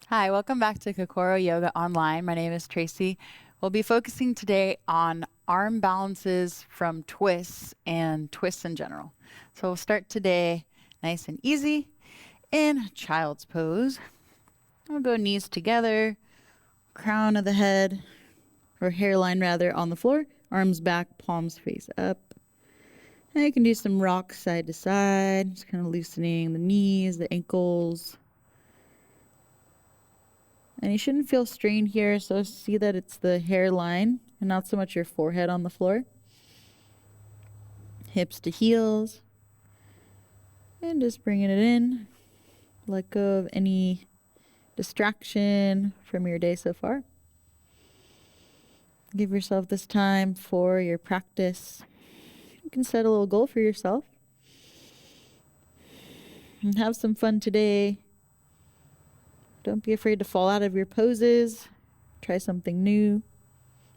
Hi, welcome back to Kokoro Yoga Online. My name is Tracy. We'll be focusing today on arm balances from twists and twists in general. So we'll start today nice and easy in child's pose. We'll go knees together, crown of the head, or hairline rather, on the floor, arms back, palms face up. And you can do some rocks side to side, just kind of loosening the knees, the ankles. And you shouldn't feel strained here, so see that it's the hairline and not so much your forehead on the floor. Hips to heels. And just bringing it in. Let go of any distraction from your day so far. Give yourself this time for your practice. You can set a little goal for yourself. And have some fun today. Don't be afraid to fall out of your poses. Try something new.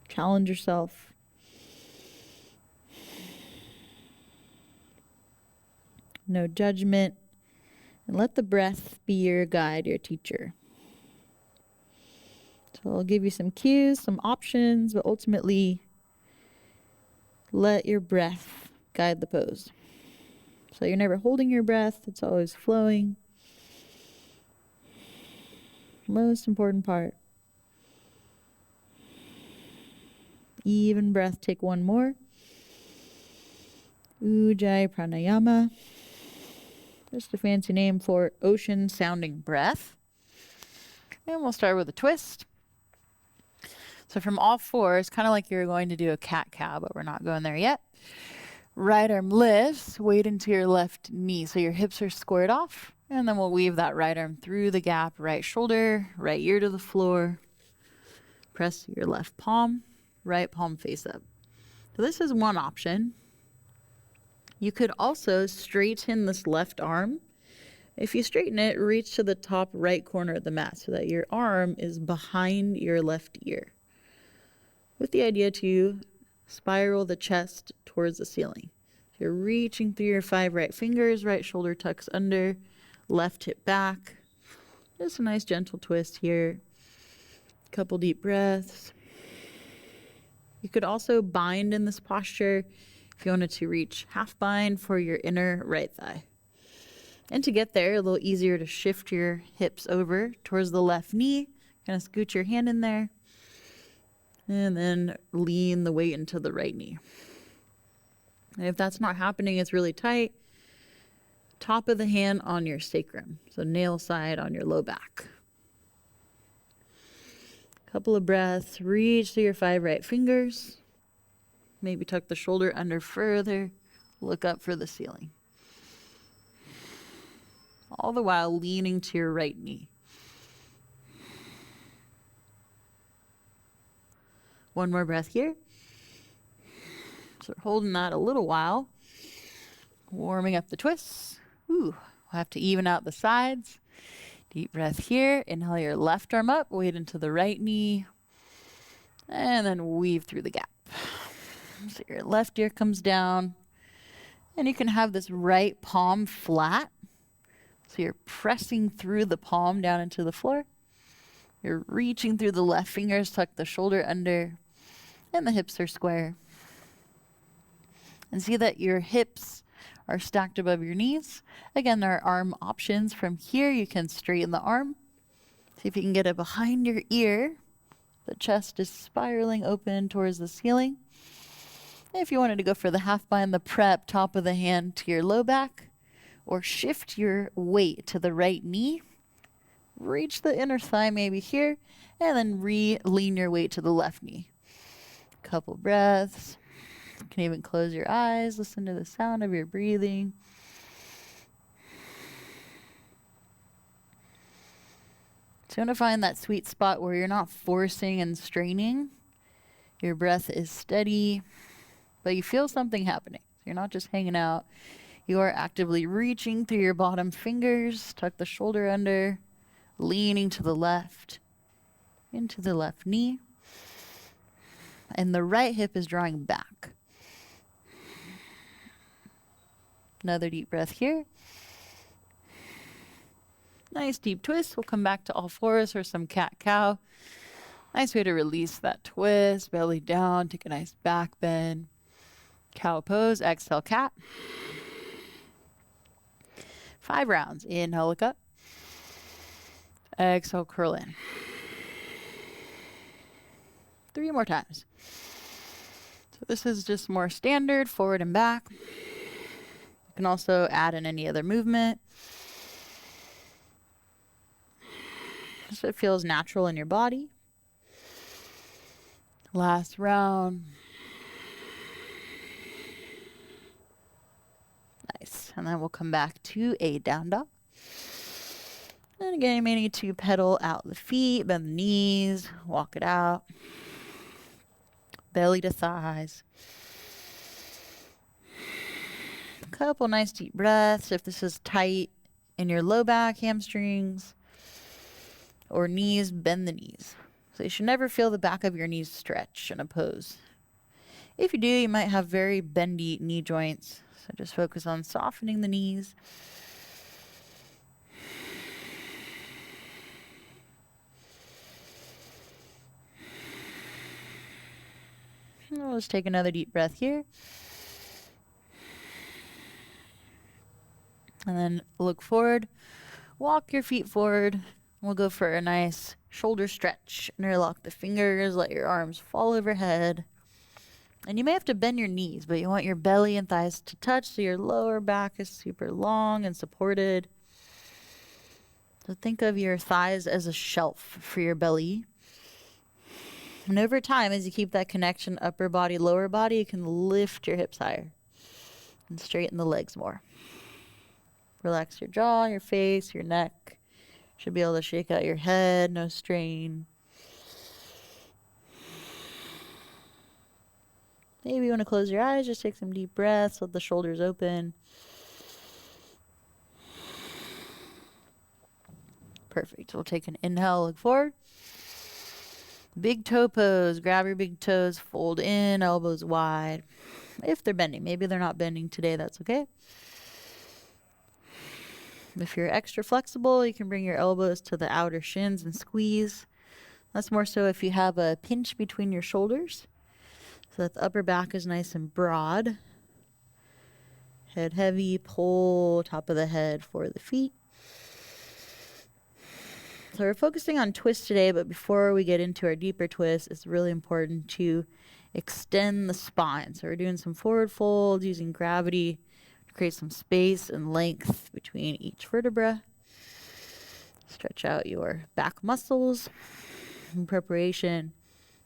Challenge yourself. No judgment. And let the breath be your guide, your teacher. So I'll give you some cues, some options, but ultimately let your breath guide the pose. So you're never holding your breath. It's always flowing. Most important part. Even breath. Take one more. Ujjayi pranayama. Just a fancy name for ocean sounding breath. And we'll start with a twist. So from all fours, kind of like you're going to do a cat-cow, but we're not going there yet. Right arm lifts, weight into your left knee. So your hips are squared off. And then we'll weave that right arm through the gap, right shoulder, right ear to the floor. Press your left palm, right palm face up. So this is one option. You could also straighten this left arm. If you straighten it, reach to the top right corner of the mat so that your arm is behind your left ear, with the idea to spiral the chest towards the ceiling. So you're reaching through your 5 right fingers, right shoulder tucks under, left hip back. Just a nice gentle twist here. Couple deep breaths. You could also bind in this posture if you wanted to reach half bind for your inner right thigh. And to get there, a little easier to shift your hips over towards the left knee. Kind of scoot your hand in there. And then lean the weight into the right knee. And if that's not happening, it's really tight. Top of the hand on your sacrum. So nail side on your low back. Couple of breaths. Reach through your 5 right fingers. Maybe tuck the shoulder under further. Look up for the ceiling. All the while leaning to your right knee. One more breath here. So we're holding that a little while. Warming up the twists. We'll have to even out the sides. Deep breath here. Inhale your left arm up, weight into the right knee. And then weave through the gap. So your left ear comes down. And you can have this right palm flat. So you're pressing through the palm down into the floor. You're reaching through the left fingers, tuck the shoulder under, and the hips are square. And see that your hips are stacked above your knees. Again, there are arm options. From here, you can straighten the arm. See if you can get it behind your ear. The chest is spiraling open towards the ceiling. And if you wanted to go for the half bind, the prep, top of the hand to your low back, or shift your weight to the right knee. Reach the inner thigh maybe here, and then lean your weight to the left knee. Couple breaths. You can even close your eyes, listen to the sound of your breathing. So you want to find that sweet spot where you're not forcing and straining. Your breath is steady, but you feel something happening. You're not just hanging out. You are actively reaching through your bottom fingers, tuck the shoulder under, leaning to the left, into the left knee. And the right hip is drawing back. Another deep breath here. Nice deep twist. We'll come back to all fours for some cat-cow. Nice way to release that twist. Belly down. Take a nice back bend. Cow pose. Exhale, cat. 5 rounds. Inhale, look up. Exhale, curl in. 3 more times. So this is just more standard, forward and back. You can also add in any other movement. So it feels natural in your body. Last round. Nice. And then we'll come back to a down dog. And again, you may need to pedal out the feet, bend the knees, walk it out. Belly to thighs. A couple nice deep breaths. If this is tight in your low back, hamstrings, or knees, bend the knees. So you should never feel the back of your knees stretch in a pose. If you do, you might have very bendy knee joints. So just focus on softening the knees. And we'll just take another deep breath here. And then look forward. Walk your feet forward. We'll go for a nice shoulder stretch. Interlock the fingers. Let your arms fall overhead. And you may have to bend your knees, but you want your belly and thighs to touch so your lower back is super long and supported. So think of your thighs as a shelf for your belly. And over time, as you keep that connection upper body, lower body, you can lift your hips higher and straighten the legs more. Relax your jaw, your face, your neck. Should be able to shake out your head, no strain. Maybe you want to close your eyes, just take some deep breaths, let the shoulders open. Perfect. We'll take an inhale, look forward. Big toe pose. Grab your big toes, fold in, elbows wide. If they're bending, maybe they're not bending today, that's okay. If you're extra flexible, you can bring your elbows to the outer shins and squeeze. That's more so if you have a pinch between your shoulders, so that the upper back is nice and broad. Head heavy, pull top of the head for the feet. So we're focusing on twists today, but before we get into our deeper twists, it's really important to extend the spine. So we're doing some forward folds using gravity to create some space and length between each vertebra. Stretch out your back muscles in preparation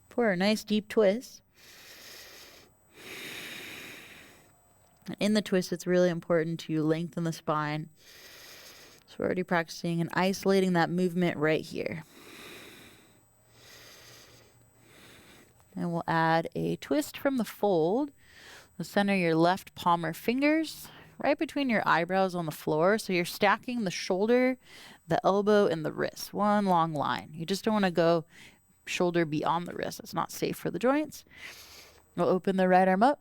for a nice deep twist. And in the twist, it's really important to lengthen the spine. So we're already practicing and isolating that movement right here. And we'll add a twist from the fold. We'll center your left palm or fingers right between your eyebrows on the floor. So you're stacking the shoulder, the elbow, and the wrist. One long line. You just don't want to go shoulder beyond the wrist. It's not safe for the joints. We'll open the right arm up.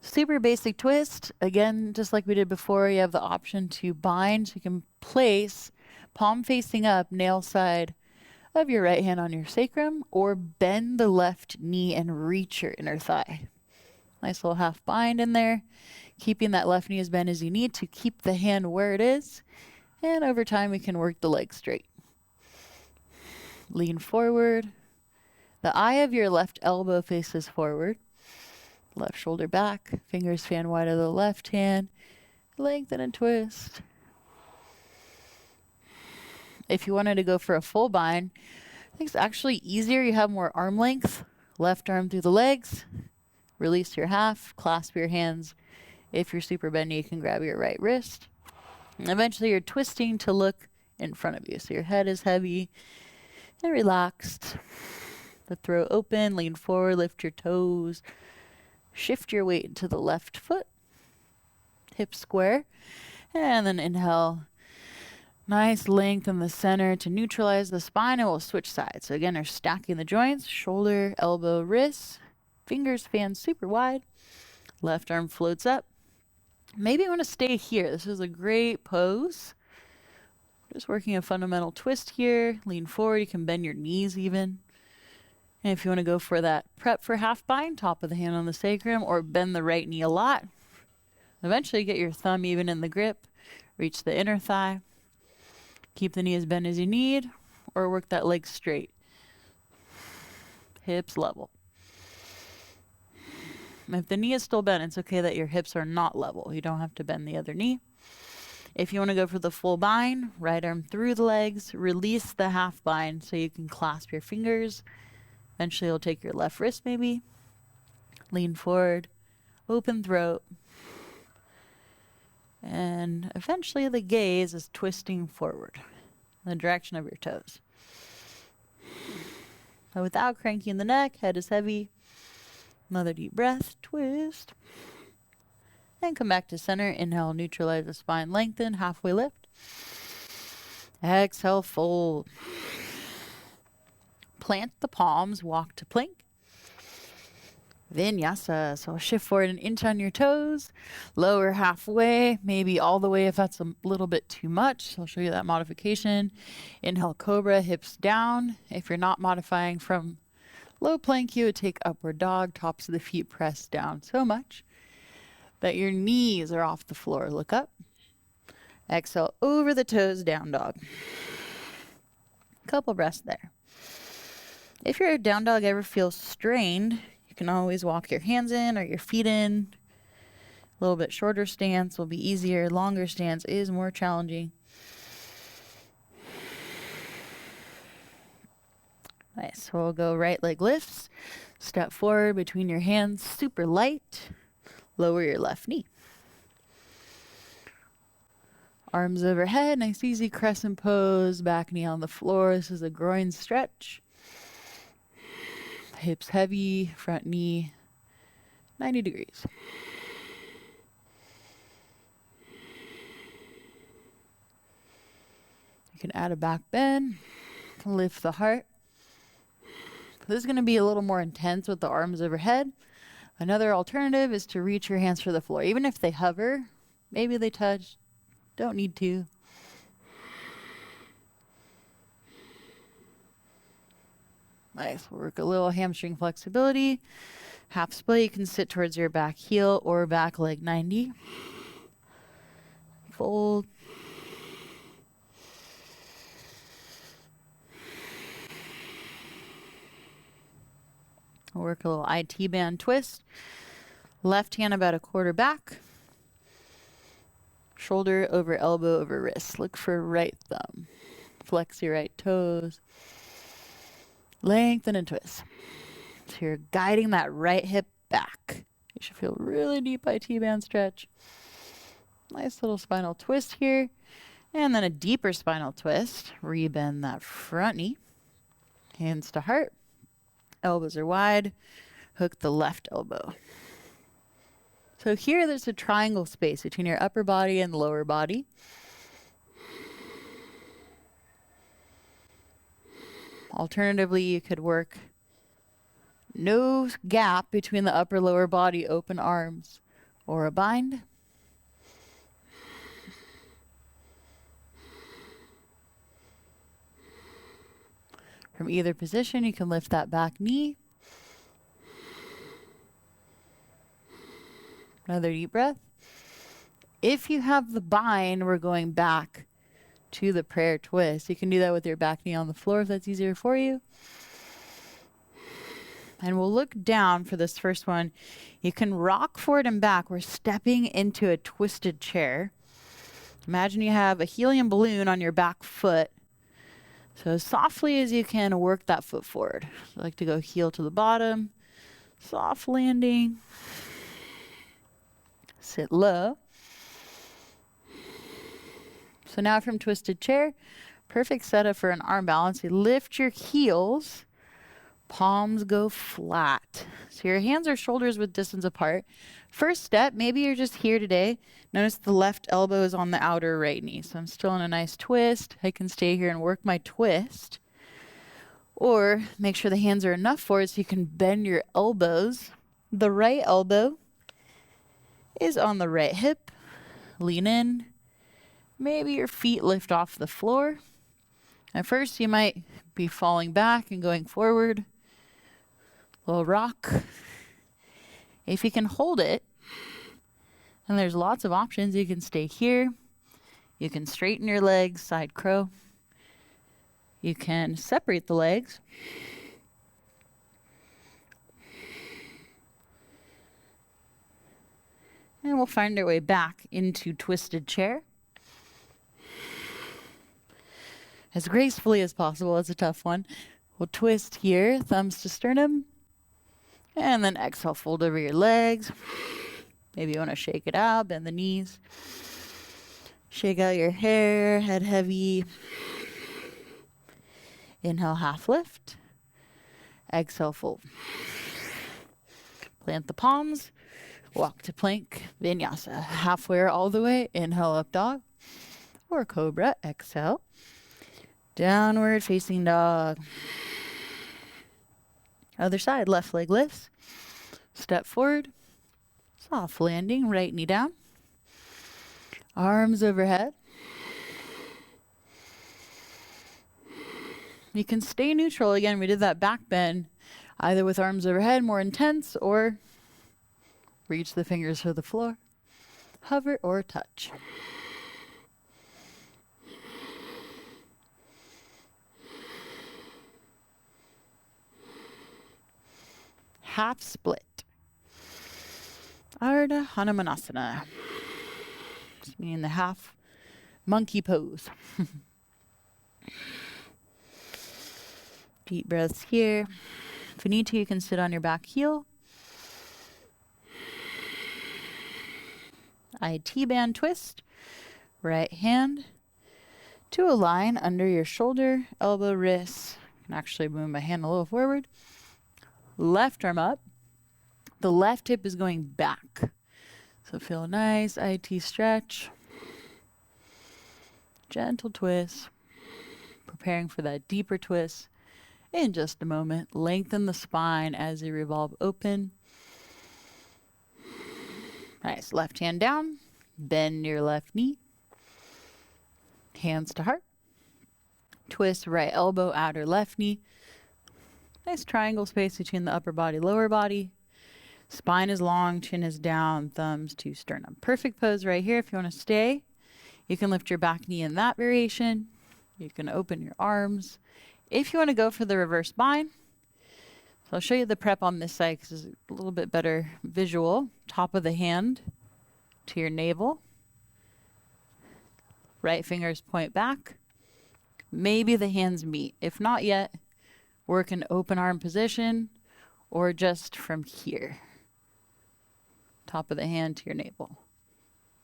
Super basic twist. Again, just like we did before, you have the option to bind. So you can place palm facing up, nail side of your right hand on your sacrum, or bend the left knee and reach your inner thigh. Nice little half bind in there. Keeping that left knee as bent as you need to keep the hand where it is. And over time, we can work the leg straight. Lean forward. The eye of your left elbow faces forward. Left shoulder back, fingers fan wide of the left hand, lengthen and twist. If you wanted to go for a full bind, I think it's actually easier. You have more arm length, left arm through the legs, release your half, clasp your hands. If you're super bendy, you can grab your right wrist. And eventually you're twisting to look in front of you. So your head is heavy and relaxed. The throat open, lean forward, lift your toes. Shift your weight into the left foot, hip square, and then inhale. Nice length in the center to neutralize the spine, and we'll switch sides. So again, we're stacking the joints, shoulder, elbow, wrist, fingers fan super wide, left arm floats up. Maybe you want to stay here. This is a great pose. Just working a fundamental twist here. Lean forward. You can bend your knees even. And if you want to go for that prep for half bind, top of the hand on the sacrum, or bend the right knee a lot. Eventually get your thumb even in the grip. Reach the inner thigh. Keep the knee as bent as you need, or work that leg straight. Hips level. If the knee is still bent, it's okay that your hips are not level. You don't have to bend the other knee. If you want to go for the full bind, right arm through the legs, release the half bind so you can clasp your fingers. Eventually you'll take your left wrist maybe, lean forward, open throat, and eventually the gaze is twisting forward in the direction of your toes. But without cranking the neck, head is heavy. Another deep breath, twist. And come back to center. Inhale, neutralize the spine, lengthen, halfway lift. Exhale, fold. Plant the palms, walk to plank. Vinyasa. So shift forward an inch on your toes. Lower halfway, maybe all the way if that's a little bit too much. So I'll show you that modification. Inhale, cobra, hips down. If you're not modifying from low plank, you would take upward dog, tops of the feet pressed down so much that your knees are off the floor. Look up. Exhale over the toes, down dog. Couple breaths there. If your down dog ever feels strained, you can always walk your hands in or your feet in. A little bit shorter stance will be easier. Longer stance is more challenging. Nice. So we'll go right leg lifts. Step forward between your hands, super light. Lower your left knee. Arms overhead, nice easy crescent pose. Back knee on the floor. This is a groin stretch. Hips heavy, front knee 90 degrees. You can add a back bend, lift the heart. This is going to be a little more intense with the arms overhead. Another alternative is to reach your hands for the floor. Even if they hover, maybe they touch, don't need to. Nice. We'll work a little hamstring flexibility. Half split, you can sit towards your back heel or back leg 90. Fold. We'll work a little IT band twist. Left hand about a quarter back. Shoulder over elbow over wrist. Look for right thumb. Flex your right toes. Lengthen and twist. So you're guiding that right hip back. You should feel really deep IT band stretch. Nice little spinal twist here. And then a deeper spinal twist. Rebend that front knee. Hands to heart. Elbows are wide. Hook the left elbow. So here there's a triangle space between your upper body and lower body. Alternatively, you could work no gap between the upper lower body, open arms, or a bind. From either position, you can lift that back knee. Another deep breath. If you have the bind, we're going back to the prayer twist. You can do that with your back knee on the floor if that's easier for you. And we'll look down for this first one. You can rock forward and back. We're stepping into a twisted chair. Imagine you have a helium balloon on your back foot. So as softly as you can, work that foot forward. So I like to go heel to the bottom. Soft landing. Sit low. So now from twisted chair, perfect setup for an arm balance. You lift your heels, palms go flat. So your hands are shoulders width distance apart. First step, maybe you're just here today. Notice the left elbow is on the outer right knee. So I'm still in a nice twist. I can stay here and work my twist. Or make sure the hands are enough forward so you can bend your elbows. The right elbow is on the right hip. Lean in. Maybe your feet lift off the floor. At first, you might be falling back and going forward. Little rock. If you can hold it, and there's lots of options, you can stay here. You can straighten your legs, side crow. You can separate the legs. And we'll find our way back into twisted chair. As gracefully as possible. It's a tough one. We'll twist here, thumbs to sternum. And then exhale, fold over your legs. Maybe you want to shake it out, bend the knees. Shake out your hair, head heavy. Inhale, half lift. Exhale, fold. Plant the palms. Walk to plank, Vinyasa. Halfway or all the way. Inhale, up dog. Or cobra. Exhale. Downward facing dog. Other side, left leg lifts. Step forward. Soft landing, right knee down. Arms overhead. You can stay neutral. Again, we did that back bend, either with arms overhead, more intense, or reach the fingers for the floor. Hover or touch. Half split. Ardha Hanumanasana. Just meaning the half monkey pose. Deep breaths here. If you need to, you can sit on your back heel. IT band twist. Right hand to a line under your shoulder, elbow, wrist. I can actually move my hand a little forward. Left arm up. The left hip is going back. So feel nice IT stretch. Gentle twist. Preparing for that deeper twist in just a moment. Lengthen the spine as you revolve open. Nice. Left hand down. Bend your left knee. Hands to heart. Twist right elbow, outer left knee. Nice triangle space between the upper body, lower body. Spine is long, chin is down, thumbs to sternum. Perfect pose right here. If you want to stay, you can lift your back knee in that variation. You can open your arms. If you want to go for the reverse bind, so I'll show you the prep on this side because it's a little bit better visual. Top of the hand to your navel. Right fingers point back. Maybe the hands meet. If not yet, work an open arm position or just from here. Top of the hand to your navel.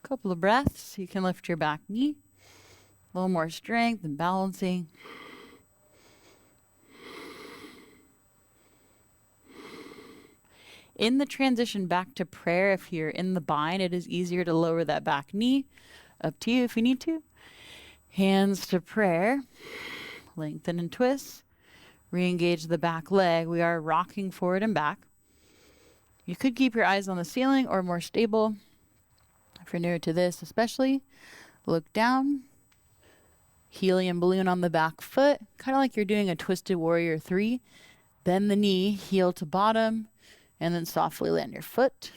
Couple of breaths. You can lift your back knee. A little more strength and balancing. In the transition back to prayer, if you're in the bind, it is easier to lower that back knee. Up to you if you need to. Hands to prayer. Lengthen and twist. Re-engage the back leg. We are rocking forward and back. You could keep your eyes on the ceiling or more stable. If you're newer to this especially, look down. Helium balloon on the back foot. Kind of like you're doing a twisted warrior 3. Bend the knee, heel to bottom, and then softly land your foot.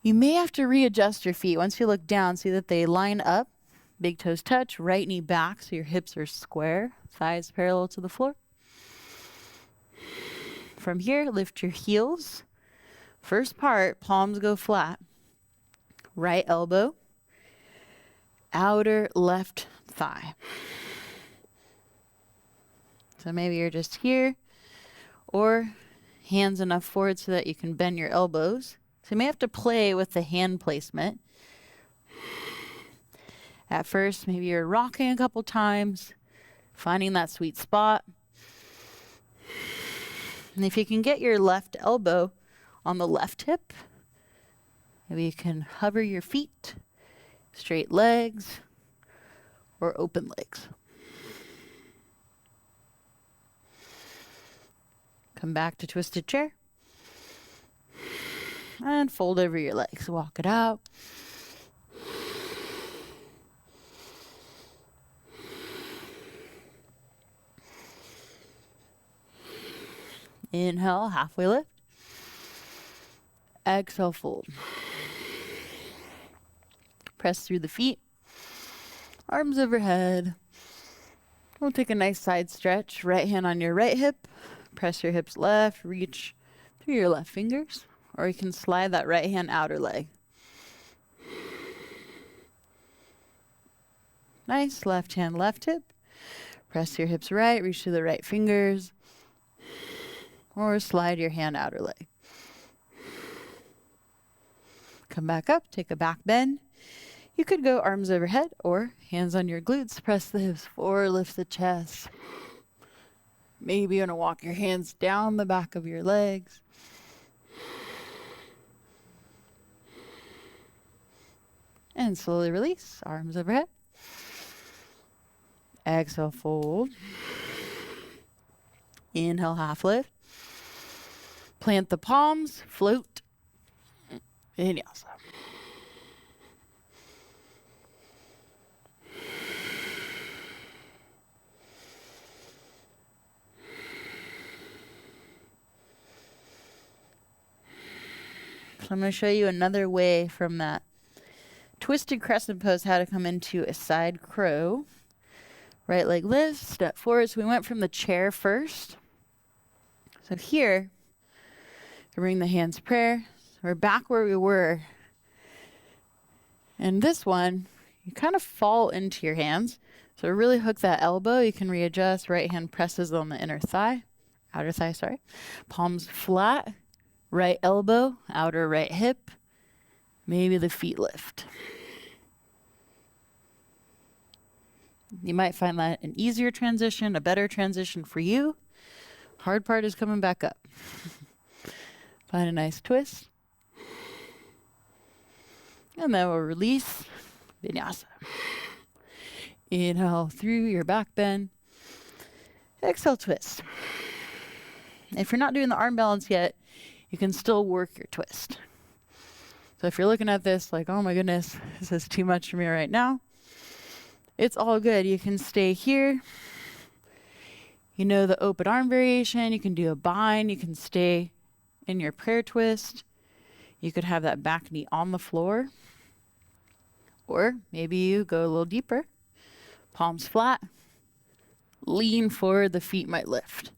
You may have to readjust your feet. Once you look down, see that they line up. Big toes touch, right knee back so your hips are square, thighs parallel to the floor. From here, lift your heels. First part, palms go flat. Right elbow, outer left thigh. So maybe you're just here, or hands enough forward so that you can bend your elbows. So you may have to play with the hand placement. At first, maybe you're rocking a couple times, finding that sweet spot. And if you can get your left elbow on the left hip, maybe you can hover your feet, straight legs, or open legs. Come back to twisted chair. And fold over your legs. Walk it out. Inhale, halfway lift. Exhale, fold. Press through the feet. Arms overhead. We'll take a nice side stretch. Right hand on your right hip. Press your hips left. Reach through your left fingers. Or you can slide that right hand outer leg. Nice. Left hand, left hip. Press your hips right. Reach through the right fingers. Or slide your hand outer leg. Come back up. Take a back bend. You could go arms overhead or hands on your glutes. Press the hips forward. Lift the chest. Maybe you're going to walk your hands down the back of your legs. And slowly release. Arms overhead. Exhale, fold. Inhale, half lift. Plant the palms, float. Vinyasa. So I'm going to show you another way from that twisted crescent pose how to come into a side crow. Right leg lifts, step forward. So we went from the chair first. So here, you bring the hands prayer. We're back where we were. And this one, you kind of fall into your hands. So really hook that elbow. You can readjust. Right hand presses on the outer thigh, sorry. Palms flat. Right elbow, outer right hip. Maybe the feet lift. You might find that an easier transition, a better transition for you. Hard part is coming back up. Find a nice twist. And then we'll release. Vinyasa. Inhale through your back bend. Exhale, twist. If you're not doing the arm balance yet, you can still work your twist. So if you're looking at this like, oh my goodness, this is too much for me right now, it's all good. You can stay here. You know the open arm variation. You can do a bind. You can stay in your prayer twist. You could have that back knee on the floor. Or maybe you go a little deeper. Palms flat. Lean forward. The feet might lift.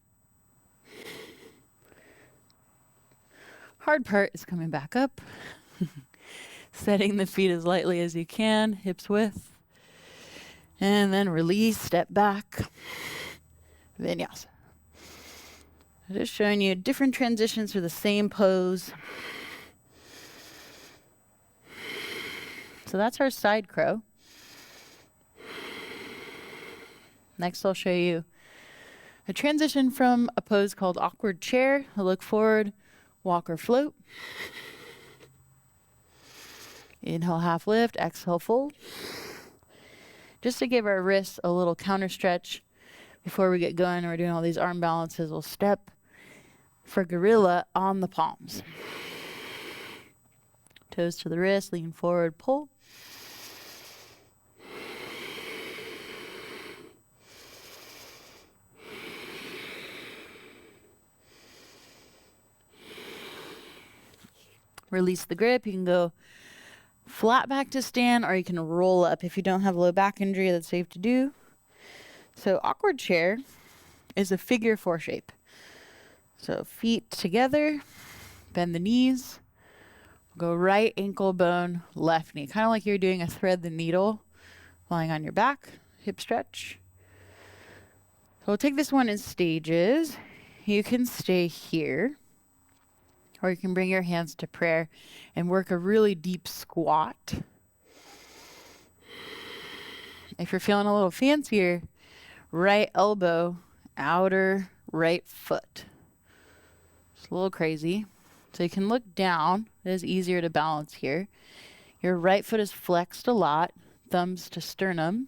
Hard part is coming back up. Setting the feet as lightly as you can. Hips width. And then release, step back. Vinyasa. Just showing you different transitions for the same pose. So that's our side crow. Next I'll show you a transition from a pose called awkward chair. I'll look forward, walk or float. Inhale, half lift, exhale, fold. Just to give our wrists a little counter stretch before we get going, we're doing all these arm balances. We'll step for gorilla on the palms. Toes to the wrist, lean forward, pull. Release the grip. You can go flat back to stand, or you can roll up. If you don't have low back injury, that's safe to do. So awkward chair is a figure 4 shape. So feet together, bend the knees, go right ankle bone, left knee. Kind of like you're doing a thread the needle, lying on your back, hip stretch. So we'll take this one in stages. You can stay here, or you can bring your hands to prayer and work a really deep squat. If you're feeling a little fancier, right elbow, outer right foot. It's a little crazy. So you can look down. It is easier to balance here. Your right foot is flexed a lot, thumbs to sternum.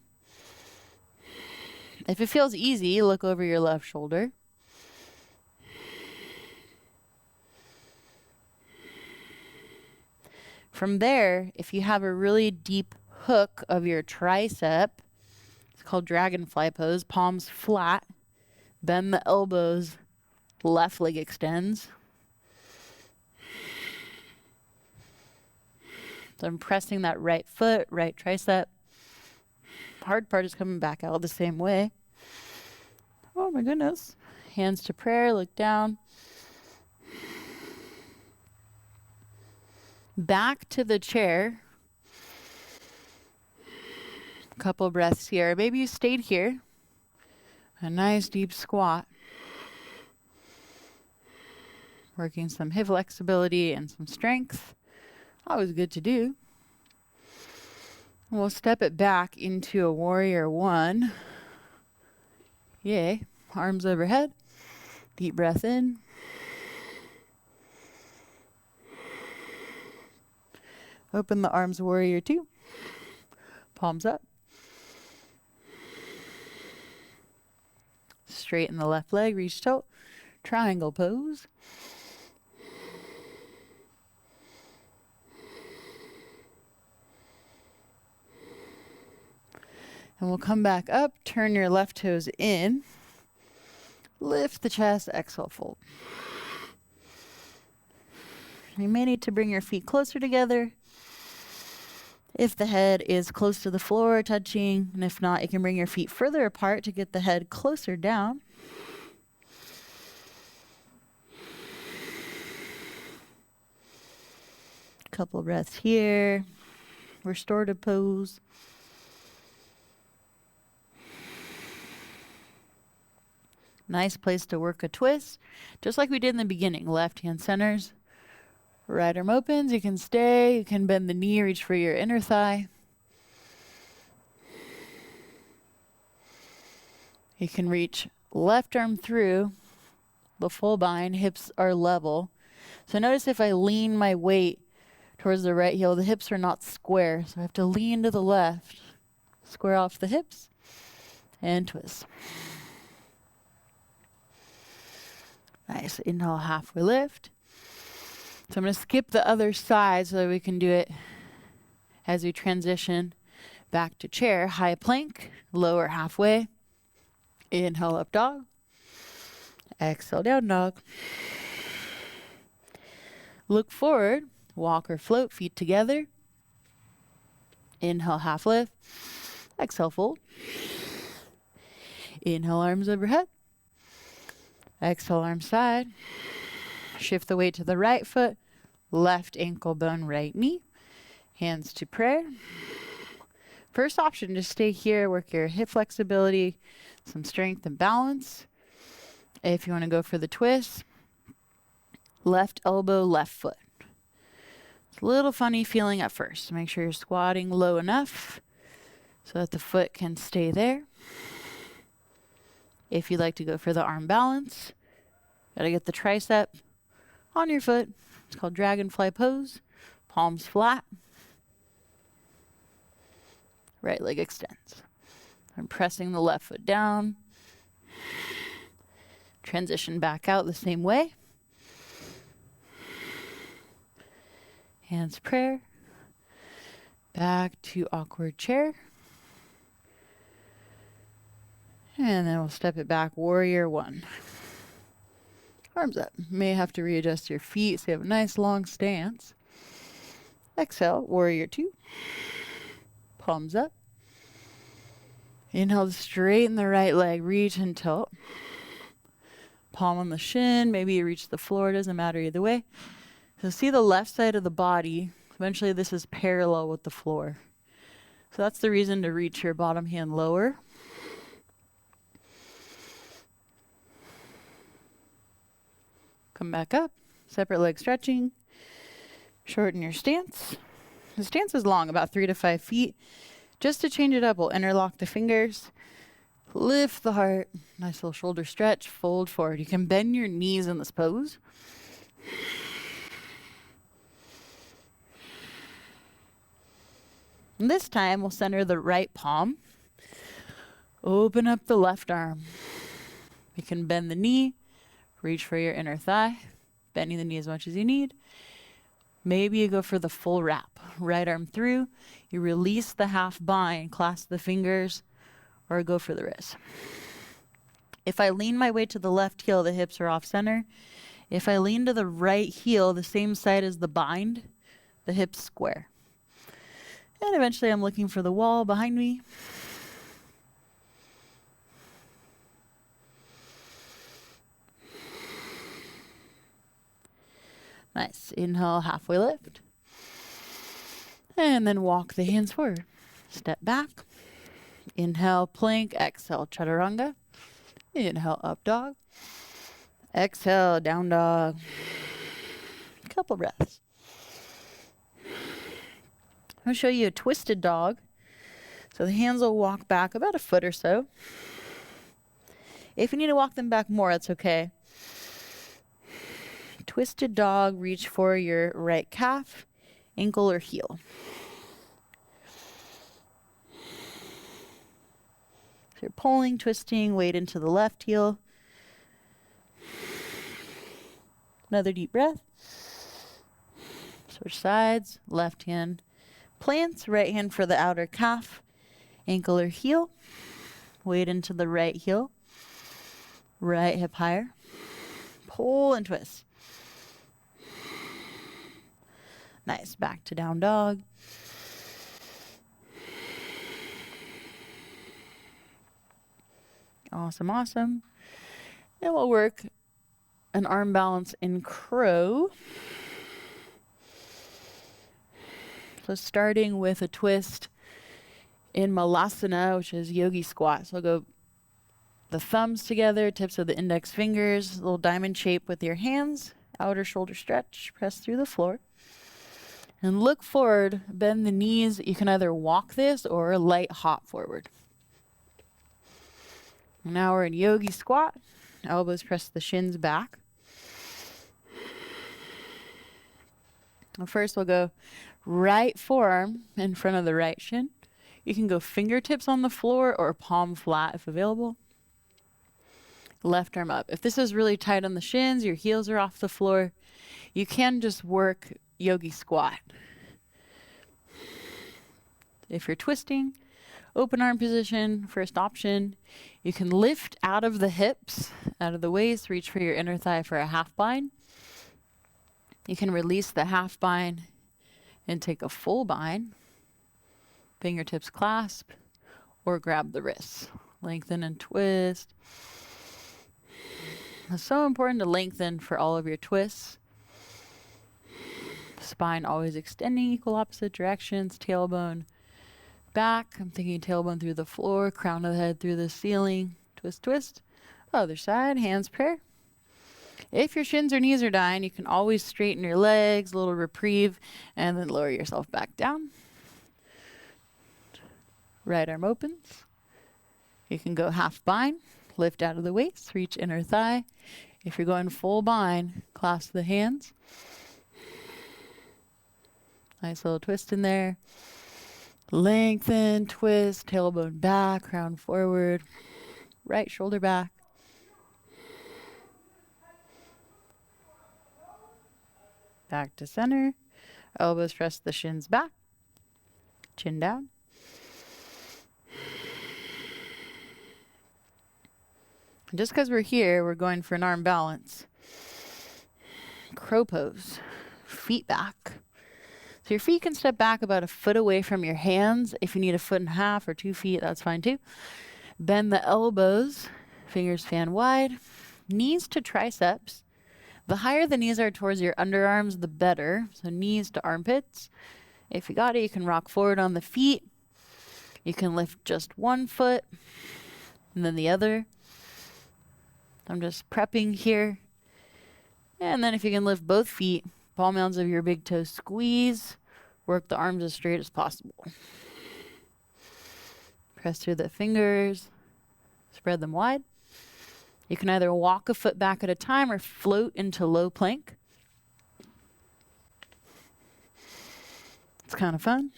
If it feels easy, look over your left shoulder. From there, if you have a really deep hook of your tricep, it's called dragonfly pose, palms flat, bend the elbows Left leg extends. So I'm pressing that right foot, right tricep. Hard part is coming back out the same way. Oh my goodness. Hands to prayer, look down. Back to the chair. Couple breaths here. Maybe you stayed here. A nice deep squat. Working some hip flexibility and some strength. Always good to do. We'll step it back into a warrior one. Yay. Arms overhead. Deep breath in. Open the arms, warrior two. Palms up. Straighten the left leg, reach toe. Triangle pose. And we'll come back up, turn your left toes in. Lift the chest, exhale, fold. You may need to bring your feet closer together. If the head is close to the floor, touching, and if not, you can bring your feet further apart to get the head closer down. Couple breaths here. Restorative pose. Nice place to work a twist, just like we did in the beginning. Left hand centers. Right arm opens, you can stay, you can bend the knee, reach for your inner thigh. You can reach left arm through the full bind, hips are level. So notice if I lean my weight towards the right heel, the hips are not square. So I have to lean to the left, square off the hips, and twist. Nice, inhale, halfway lift. So I'm going to skip the other side so that we can do it as we transition back to chair. High plank, lower halfway. Inhale, up dog. Exhale, down dog. Look forward, walk or float, feet together. Inhale, half lift. Exhale, fold. Inhale, arms overhead. Exhale, arm side. Shift the weight to the right foot, left ankle bone, right knee. Hands to prayer. First option, just stay here, work your hip flexibility, some strength and balance. If you want to go for the twist, left elbow, left foot. It's a little funny feeling at first. Make sure you're squatting low enough so that the foot can stay there. If you'd like to go for the arm balance, gotta get the tricep on your foot. It's called dragonfly pose. Palms flat. Right leg extends. I'm pressing the left foot down. Transition back out the same way. Hands prayer. Back to awkward chair. And then we'll step it back, warrior one. Arms up. May have to readjust your feet so you have a nice long stance. Exhale, warrior two. Palms up. Inhale to straighten the right leg, reach and tilt. Palm on the shin, maybe you reach the floor, doesn't matter either way. So see the left side of the body. Eventually this is parallel with the floor. So that's the reason to reach your bottom hand lower. Come back up, separate leg stretching. Shorten your stance. The stance is long, about 3 to 5 feet. Just to change it up, we'll interlock the fingers. Lift the heart. Nice little shoulder stretch. Fold forward. You can bend your knees in this pose. And this time, we'll center the right palm. Open up the left arm. You can bend the knee. Reach for your inner thigh. Bending the knee as much as you need. Maybe you go for the full wrap. Right arm through. You release the half bind, clasp the fingers, or go for the wrist. If I lean my weight to the left heel, the hips are off center. If I lean to the right heel, the same side as the bind, the hips square. And eventually I'm looking for the wall behind me. Nice. Inhale, halfway lift. And then walk the hands forward. Step back. Inhale, plank. Exhale, chaturanga. Inhale, up dog. Exhale, down dog. Couple breaths. I'll show you a twisted dog. So the hands will walk back about a foot or so. If you need to walk them back more, that's okay. Twisted dog, reach for your right calf, ankle, or heel. So you're pulling, twisting, weight into the left heel. Another deep breath. Switch sides, left hand plants, right hand for the outer calf, ankle or heel. Weight into the right heel. Right hip higher. Pull and twist. Nice. Back to down dog. Awesome, awesome. And we'll work an arm balance in crow. So starting with a twist in Malasana, which is Yogi Squat. So I'll go the thumbs together, tips of the index fingers, little diamond shape with your hands, outer shoulder stretch, press through the floor. And look forward, bend the knees. You can either walk this or light hop forward. Now we're in Yogi Squat. Elbows press the shins back. First we'll go right forearm in front of the right shin. You can go fingertips on the floor or palm flat if available. Left arm up. If this is really tight on the shins, your heels are off the floor, you can just work Yogi Squat. If you're twisting, open arm position, first option. You can lift out of the hips, out of the waist, reach for your inner thigh for a half bind. You can release the half bind and take a full bind. Fingertips clasp or grab the wrists. Lengthen and twist. It's so important to lengthen for all of your twists. Spine always extending, equal opposite directions. Tailbone back. I'm thinking tailbone through the floor, crown of the head through the ceiling. Twist, twist. Other side, hands prayer. If your shins or knees are dying, you can always straighten your legs, a little reprieve, and then lower yourself back down. Right arm opens. You can go half bind, lift out of the waist, reach inner thigh. If you're going full bind, clasp the hands. Nice little twist in there. Lengthen, twist, tailbone back, crown forward, right shoulder back. Back to center. Elbows press the shins back. Chin down. And just because we're here, we're going for an arm balance. Crow pose. Feet back. So your feet can step back about a foot away from your hands. If you need a foot and a half or 2 feet, that's fine too. Bend the elbows. Fingers fan wide. Knees to triceps. The higher the knees are towards your underarms, the better. So knees to armpits. If you got it, you can rock forward on the feet. You can lift just one foot and then the other. I'm just prepping here. And then if you can lift both feet, palm mounds of your big toes squeeze. Work the arms as straight as possible. Press through the fingers. Spread them wide. You can either walk a foot back at a time or float into low plank. It's kind of fun.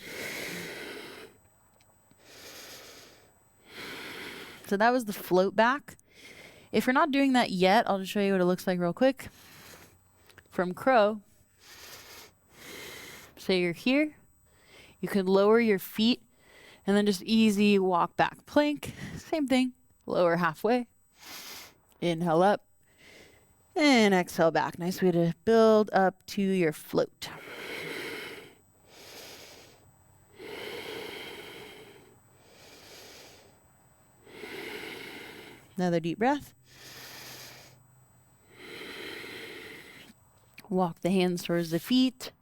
So that was the float back. If you're not doing that yet, I'll just show you what it looks like real quick. From crow, say you're here, you could lower your feet and then just easy walk back. Plank, same thing, lower halfway. Inhale up and exhale back. Nice way to build up to your float. Another deep breath. Walk the hands towards the feet.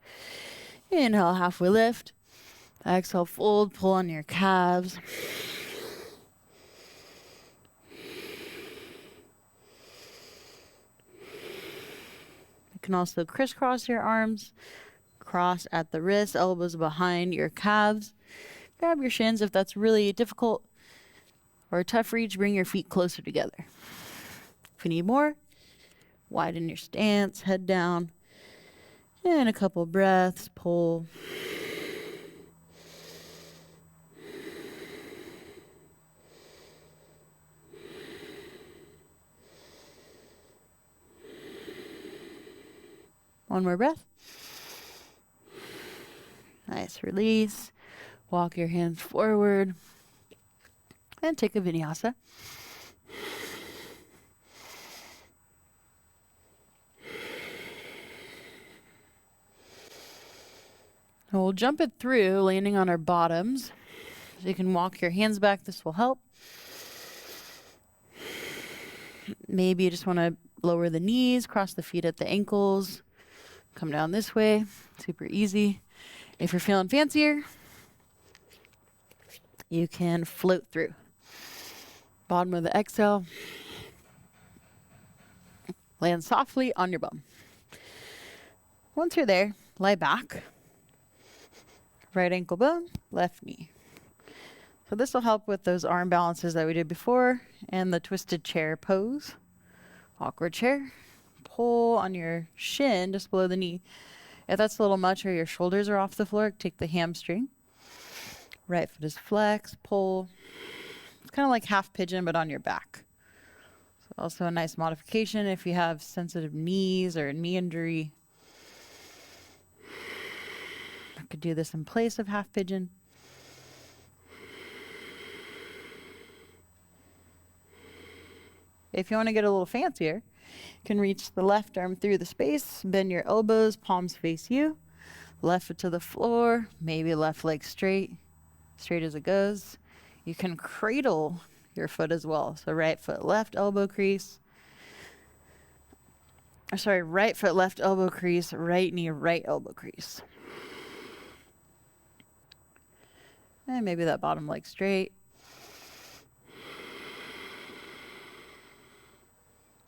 Inhale, halfway lift. Exhale, fold, pull on your calves. You can also crisscross your arms, cross at the wrists, elbows behind your calves. Grab your shins if that's really difficult or a tough reach, bring your feet closer together. If you need more, widen your stance, head down, and a couple breaths, pull. One more breath. Nice release. Walk your hands forward and take a vinyasa. And we'll jump it through, landing on our bottoms. So you can walk your hands back. This will help. Maybe you just want to lower the knees, cross the feet at the ankles, come down this way. Super easy. If you're feeling fancier, you can float through. Bottom of the exhale. Land softly on your bum. Once you're there, lie back. Right ankle bone, left knee. So this will help with those arm balances that we did before and the twisted chair pose. Awkward chair. Pull on your shin just below the knee. If that's a little much or your shoulders are off the floor, take the hamstring. Right foot is flexed, pull. It's kind of like half pigeon, but on your back. So also a nice modification if you have sensitive knees or knee injury. I could do this in place of half pigeon. If you want to get a little fancier, you can reach the left arm through the space, bend your elbows, palms face you. Left foot to the floor, maybe left leg straight as it goes. You can cradle your foot as well. So right foot, left elbow crease. Right foot, left elbow crease, right knee, right elbow crease. And maybe that bottom leg straight.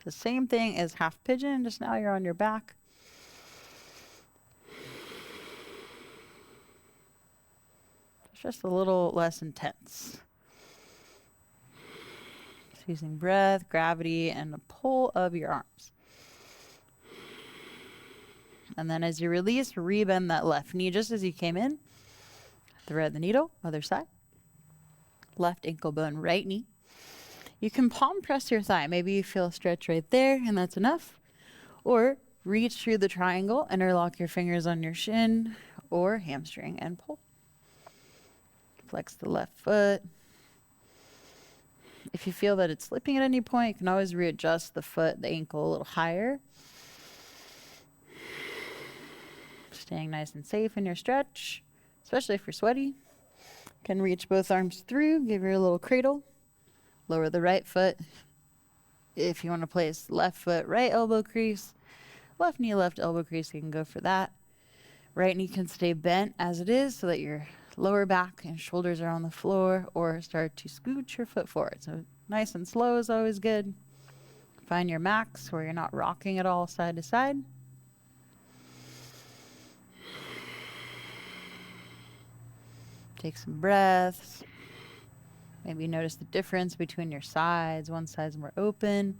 The same thing as half pigeon, just now you're on your back. It's just a little less intense. Just using breath, gravity, and the pull of your arms. And then as you release, rebend that left knee just as you came in. Thread the needle, other side. Left ankle bone, right knee. You can palm press your thigh. Maybe you feel a stretch right there, and that's enough. Or reach through the triangle, interlock your fingers on your shin or hamstring and pull. Flex the left foot. If you feel that it's slipping at any point, you can always readjust the foot, the ankle a little higher. Staying nice and safe in your stretch, especially if you're sweaty. You can reach both arms through, give her a little cradle. Lower the right foot. If you want to place left foot, right elbow crease, left knee, left elbow crease, you can go for that. Right knee can stay bent as it is so that your lower back and shoulders are on the floor, or start to scooch your foot forward. So nice and slow is always good. Find your max where you're not rocking at all side to side. Take some breaths. Maybe notice the difference between your sides. One side's more open.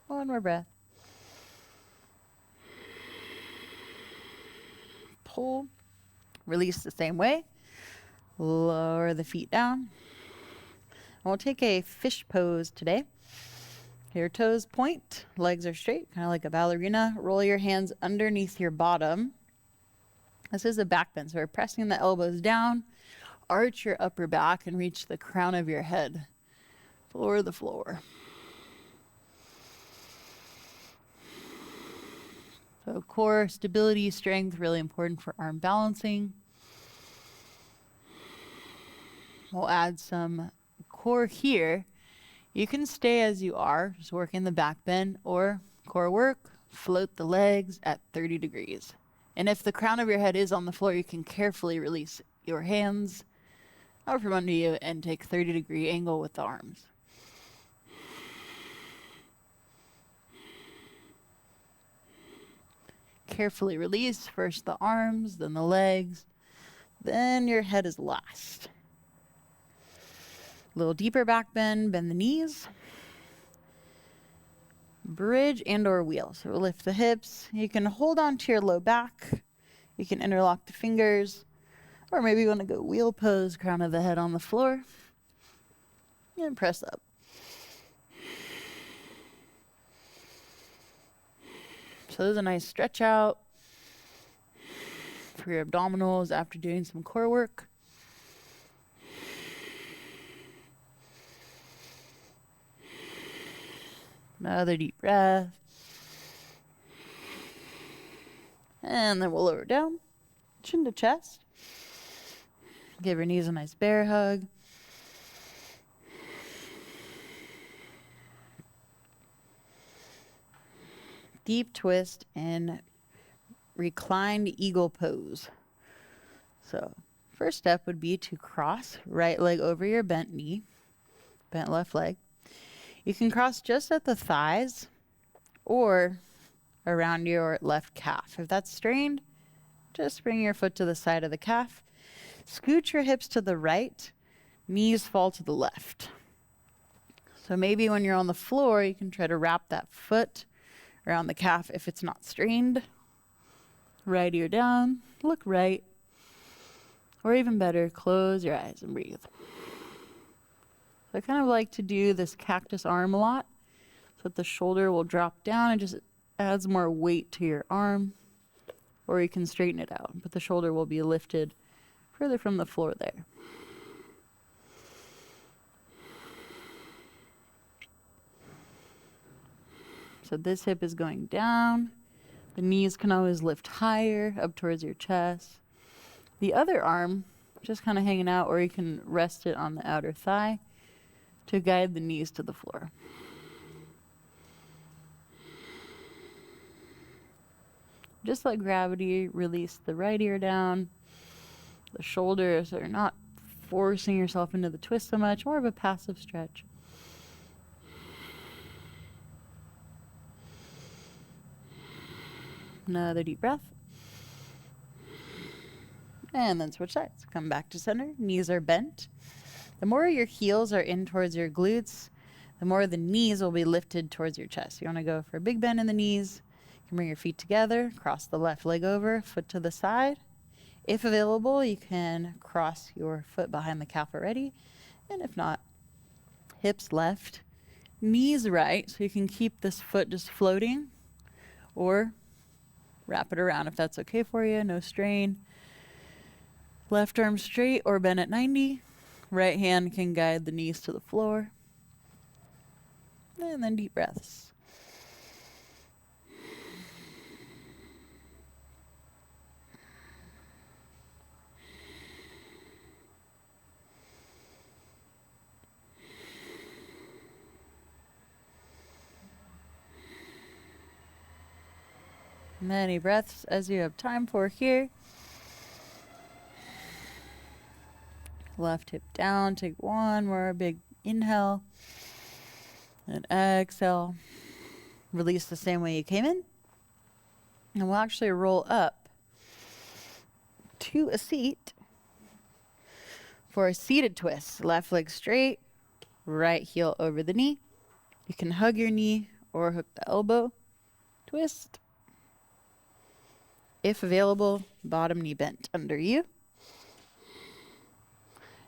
One more breath. Pull. Release the same way. Lower the feet down. We'll take a fish pose today. Your toes point, legs are straight, kind of like a ballerina. Roll your hands underneath your bottom. This is a back bend, so we're pressing the elbows down, arch your upper back, and reach the crown of your head. Floor the floor. So core stability, strength, really important for arm balancing. We'll add some core here. You can stay as you are, just working the back bend, or core work, float the legs at 30 degrees. And if the crown of your head is on the floor, you can carefully release your hands out from under you and take 30-degree angle with the arms. Carefully release first the arms, then the legs, then your head is last. A little deeper back bend, bend the knees. Bridge and or wheel. So we'll lift the hips. You can hold on to your low back. You can interlock the fingers. Or maybe you want to go wheel pose, crown of the head on the floor. And press up. So there's a nice stretch out for your abdominals after doing some core work. Another deep breath. And then we'll lower down, chin to chest. Give your knees a nice bear hug. Deep twist in reclined eagle pose. So first step would be to cross right leg over your bent knee, bent left leg. You can cross just at the thighs or around your left calf. If that's strained, just bring your foot to the side of the calf. Scoot your hips to the right, knees fall to the left. So maybe when you're on the floor, you can try to wrap that foot around the calf if it's not strained. Right ear down, look right. Or even better, close your eyes and breathe. So I kind of like to do this cactus arm a lot so that the shoulder will drop down and just adds more weight to your arm. Or you can straighten it out, but the shoulder will be lifted further from the floor there. So this hip is going down. The knees can always lift higher up towards your chest. The other arm just kind of hanging out, or you can rest it on the outer thigh to guide the knees to the floor. Just let gravity release the right ear down, the shoulders, so you're not forcing yourself into the twist so much, more of a passive stretch. Another deep breath. And then switch sides. Come back to center. Knees are bent. The more your heels are in towards your glutes, the more the knees will be lifted towards your chest. You want to go for a big bend in the knees. You can bring your feet together, cross the left leg over, foot to the side. If available, you can cross your foot behind the calf already. And if not, hips left, knees right, so you can keep this foot just floating, or wrap it around if that's okay for you, no strain. Left arm straight or bend at 90. Right hand can guide the knees to the floor. And then deep breaths. Many breaths as you have time for here. Left hip down, take one more big inhale. And exhale. Release the same way you came in. And we'll actually roll up to a seat for a seated twist. Left leg straight, right heel over the knee. You can hug your knee or hook the elbow. Twist. If available, bottom knee bent under you.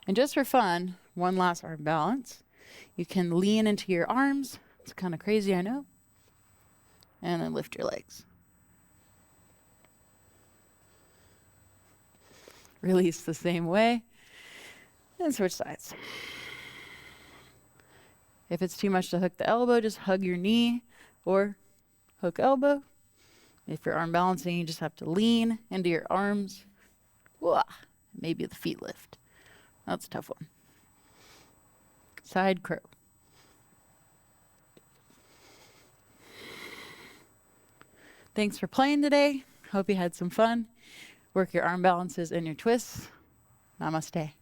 And just for fun, one last arm balance. You can lean into your arms. It's kind of crazy, I know. And then lift your legs. Release the same way. And switch sides. If it's too much to hook the elbow, just hug your knee or hook elbow. If you're arm balancing, you just have to lean into your arms. Whoa. Maybe the feet lift. That's a tough one. Side crow. Thanks for playing today. Hope you had some fun. Work your arm balances and your twists. Namaste.